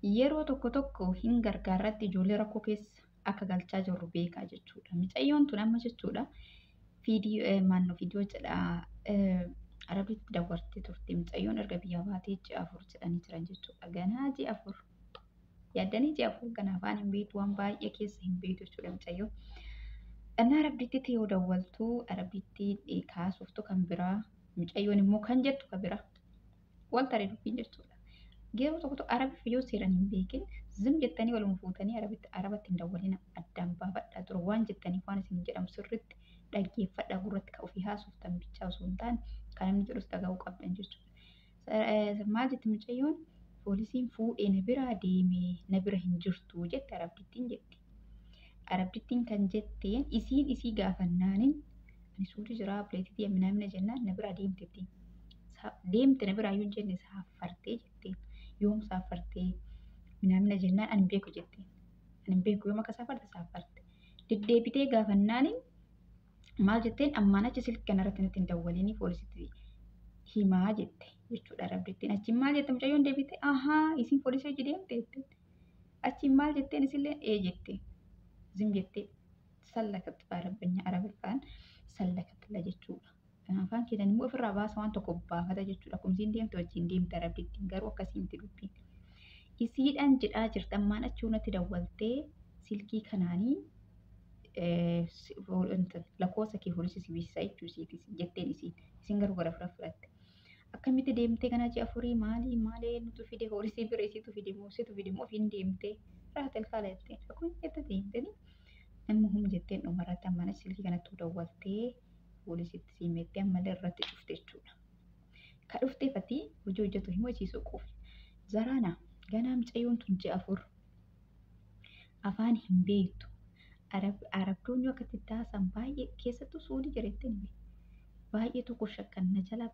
yeroo tokko tokko hin gargaarratti ijoollee rakkoo keessa akka galchaa jirru beekaa jechuudha. Mucayyoon tun amma jechuudha viidiyoo jedha Arabitti daawwattee turte. Mucayyoon erga biyya baatee ji'a 4 jedhanii jiran jechuudha. Ganaa ji'a 4 yaaddanii ji'a 4 ganaa afaan hin beektu waan baay'ee keessa hin beektu jechuudha mucayyoo. Dhannaa Arabditti yoo daawwaltu Arabditti kaasuftu kan biraa mucayyoon immoo kan jettu kan biraa wal taree dubbiin jechuudha. Yeroo tokko tokko Arabiif yoo seeran hin beekin zim jettanii waluma fuutanii Arabatti hin daawwalina addaan baafadhaa ture waan jettaniif waan isin jedhamu sirriitti dhaggeeffadhaa gurratti ka ofii haasoftan bichaa osoo hin taane kan namni jedhus dhaga'uu qabdan jechuudha. Maal jetti mucayyoon poolisiin fuudhee na biraa deemee na bira hin jirtu jette Arabdittiin jetti. Arabdittiin kan jetteen isiin isii gaafannaanin ani suutu jira pileetitii amminaamina jennaan na biraa deemtetti. Deemte na biraa yoo jenne saaffartee jetteen. Yoom saaffartee minamina jennaan ani beeku jettee ani beeku yoom akka saaffarte deddeebitee gaafannaan maal jetteen ammaan achi silkii kanarratti natti hin dawwaliin poolisitti himaa jette jechuudha. Arabdittiin achi maal jette mucayyoon deebite isin poolisii hojii deemte achi maal jetteen isillee jette zim jettee sallakat arabiffaan sallakatla jechuudha. Afaan keessan immoo ofirraa baasa waan tokko baafata jechuudha. Kumsiin deemte wajjin deemte Arabdittiin garuu akkasii miti dubbiin. Isiidhaan jedhaa jirti ammaan achii natti dawwaltee silkii kanaanii lakkoofsa kee poolisii beeksisaa jechuusiiti jetteen isin garuu gara fudhatte. Akkamitti deemtee kana ji'a 4 maali nutu fide poolisii bira isiitu fide moo ofiin deemtee raatel kaala jettee akkuma jette deemtanii namni hum jetteen dhumarratti ammaan silkii kanatti dawwaltee poolisitti simettee ammallee irratti dhufte jechuudha. Ka dhufteefati hojii hojjetu himoo isiisuu quufi. Zaraana ganaa mucayyoon tun ji'a 4 afaan hin beektu. Arabdoonni akka itti taasan baay'ee keessattuu suudii jireetti hin baay'ee tokko shakkanna jala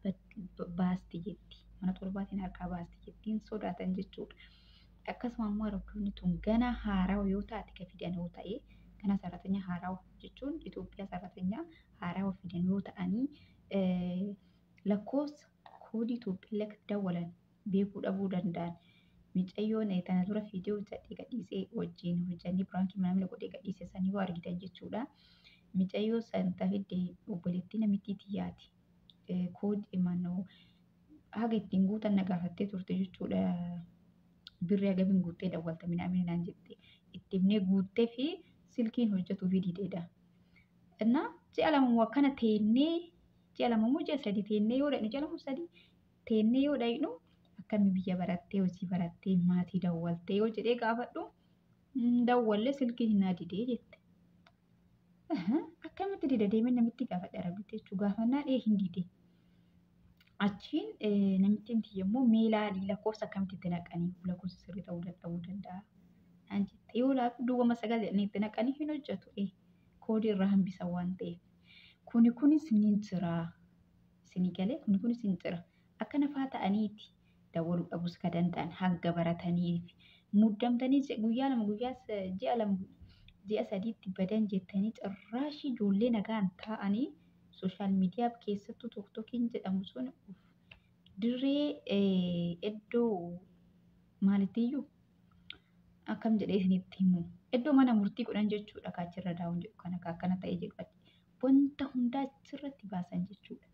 baasti jetti. Mana torbaatiin harkaa baasti jettiin sodaatan jechuudha. Akkasuma immoo arabdoonni tun ganaa haaraa yoo taate ka fidan yoo ta'e kana saratanya haaraa jechuun Itoophiyaa saratanya haaraa fidan yoo ta'anii lakkoofsa koodii Itoophiyaa dawwalan beekuu dhabuu danda'an. Mucayyoon tana dura viidiyoo hojjatee gadhiisee wajjin hojjannee biraankii maamila godhee gadhiise sanii yoo argitan jechuudha. Mucayyoo san tafidde obboleettii namittii tiyyaati. Koodii mannoo haga ittiin guutan na gaafattee turte jechuudha. Birrii haga bin guuttee dawwalta minaamina naan jette itti himnee guuttee fi silkiin hojjetuu fi dideedha. Innaa ji'a lama akkana teennee ji'a lama moo ji'a 3 teennee yoo dhaqnu ji'a 3 teennee yoo dhaqnu akkamii biyya barattee hojii barattee maatii dawwaltee yoo jedhee gaafadhu dawwallee silkiin hin didee jette. Akkamitti dida deemee namitti gaafadhe Arabditti jechuudha. Gaafannaan hin didee. Achiin namittiin tiyya immoo meelaalii lakkoofsa akkamitti itti naqanii lakkoofsa sirrii ta'uu danda'a. Yoo laafu duwwama 9 jedhanii itti naqanii hin hojjetu. Koodii irraa hambisan waan ta'eef. Kunis ni jira. Isinii galee kunis ni jira. Akka nafaa ta'aniiti dawwaluu dhabus ka danda'an hanga barataniif muddamtanii guyyaa 2 ji'a 2 ji'a 3tti badan jettanii cirraashii ijoollee nagaan taa'anii sooshaal miidiyaa keessattuu tokkokiin jedhamu sun dirree iddoo maalittiyyuu akkam jedhee isinitti himu iddoo mana murtii godhan jechuudha. Kaachirra daawun jedhu kana akkana ta'ee jedhu wanta hundaa achirratti baasan jechuudha.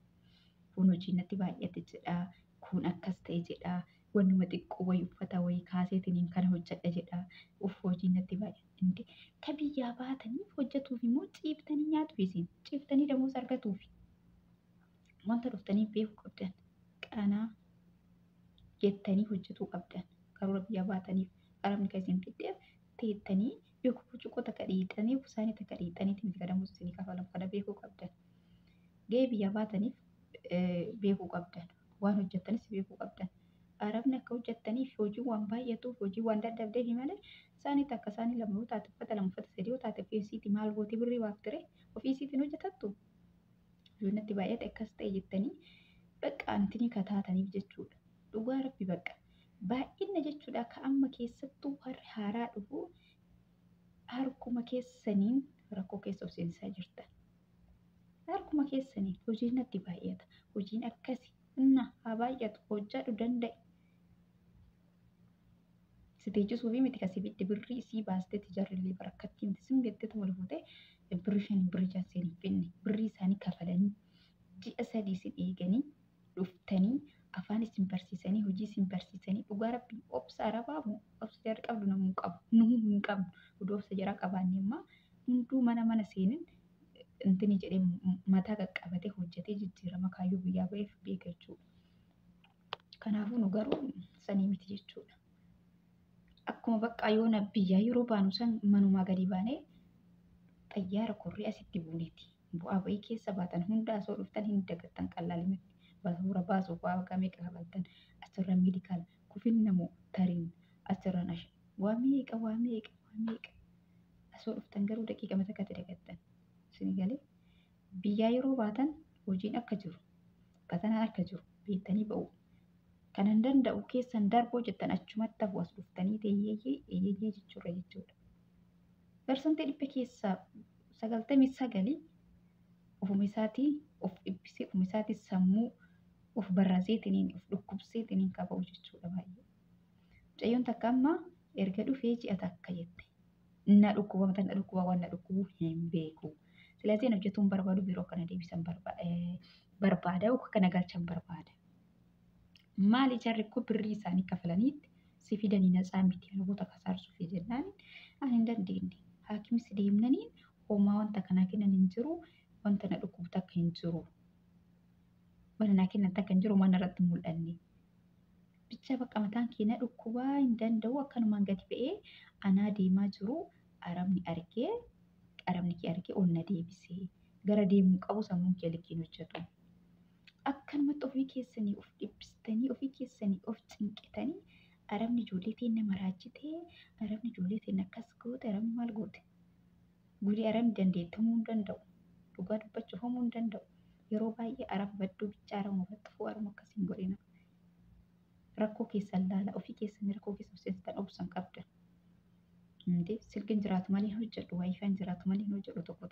Kun hojii natti baay'ate jedha. Kun akkas ta'e jedha. Wannuma xiqqoo wayii uffata wayii kaaseetiin kana hojjedha jedha. Hojii natti baay'ate. Ka biyyaa baataniif hojjetuuf immoo ciiftanii nyaatuuf isin ciiftanii damuus argatuuf wanta dhuftanii beekuu qabdan qanaa jettanii hojjetuu qabdan. Karoora biyyaa baataniif arabni kan isin fiddeef teettanii beekuu burcuqqoo takka dhiitanii isaanii takka dhiitaniitiin itti gadamuus isinii kafalamu kana beekuu qabdan. Gahee biyyaa baataniif beekuu qabdan. Waan hojjettanis beekuu qabdan. Arabni akka hojjettaniif hojii waan baay'atuuf hojii waan dadhabdeef malee isaaniitti akka isaanii lama yoo taate uffata 2 uffata 3 yoo taate ofiisiitti maal gootii birrii waaftire ofiisiitiin hojjetattu. Yoonatti baay'ate akkas ta'e jettanii bakka antini kataataniif jechuudha. Dhugaa rabbi bakka baay'ina jechuudha akka amma keessattuu warri haaraa dhufu harkuma keessaniin rakkoo keessa of seensisaa jirtan. Harkuma keessaniin hojiin natti baay'ata. Hojiin akkasii haa baay'atu hojjedhu danda'i. Siteejjisuu fi miti kasii bitti birrii isii baastee tijaarrillee barakkattii miti singettee wal fuutee birrii shanii birrii jaaseen hin finne birrii isaanii kafalanii ji'a sadii isin eeganii dhuftanii afaan isin barsiisanii hojii isin barsiisanii dhugaa rabbii obsa arabaamu obsa jara qabdu namuu qabu nuhu hin qabnu oduu obsa jara qabaanne immoo hunduu mana seenin intini jedhee mataa qaqqabatee hojjetee jijjiirama kaayyoo biyyaa ba'eef beeka jechuudha. Kanaafuu nu garuu sanii miti jechuudha. Akkuma bakka yoona biyyaa yeroo baanu san manumaa gadi baanee xayyaara korree asitti buuneeti. Bu'aa ba'ii keessa baatan hunda asoo dhuftan hin dagattan qallaalimatti. Basuura baasuuf waa gamee qabaltan asirra meedikaala kufinnamoo tariin asirra nasha waa meeqa asoo dhuftan garuu daqiiqa mata akkatti dagattan. Isin galee biyyaa yeroo baatan hojiin akka jiru batanaan akka jiru beektanii ba'u. Kanan danda'u keessan darboo jettan achumatti hafu as dhuftanii eeyyee jechuudha. Parsantii dhibba keessaa 99 ofuma isaatii of dhibbisee ofuma isaatii sammuu of barraaseetiniin of dhukkubseetiniin qaba'u jechuudha baay'ee. Mucayyoon takka amma erga dhufee ji'a takka jette. Na dhukkuba waan na dhukkubu hin beeku. Silaatiin hojjetuun barbaadu biroo kana deebisan barbaada kana galchan barbaada. Maali jarri ko birrii isaanii kafalaniitti si fidanii natsaa miti namoota kasaarsuuf jennaan ani hin dandeenye. Haakimis deemnaniin homaa wanta kanaa kennan hin jiru wanta na dhukkubu takka hin jiru. Wanta naa kennan takka hin jiru waan irratti mul'anne. Bicha bakka mataan kee na dhukkubaa hin danda'u akkanumaan gadi ba'ee anaa deemaa jiru arabni kee argee ol na deebisee gara deemuu qabu sammuun kee liqiin hojjetu. Akkanumatti ofii keessanii of dhibbistanii ofii keessanii of cinqitanii arabni ijoollee teenya maraachitee arabni ijoollee teenya akkas goote arabni maal goote gudii arabni dandeettamuu hin danda'u dhugaa dubbachuu homuu hin danda'u yeroo baay'ee araba badduu bichaara mufattifuu arama akkasiin godhina rakkoo keessan laala ofii keessanii rakkoo keessan seensitan obsan qabdan silkiin jiraatu malee hojjedhu waayifaan jiraatu malee hojjedhu tokko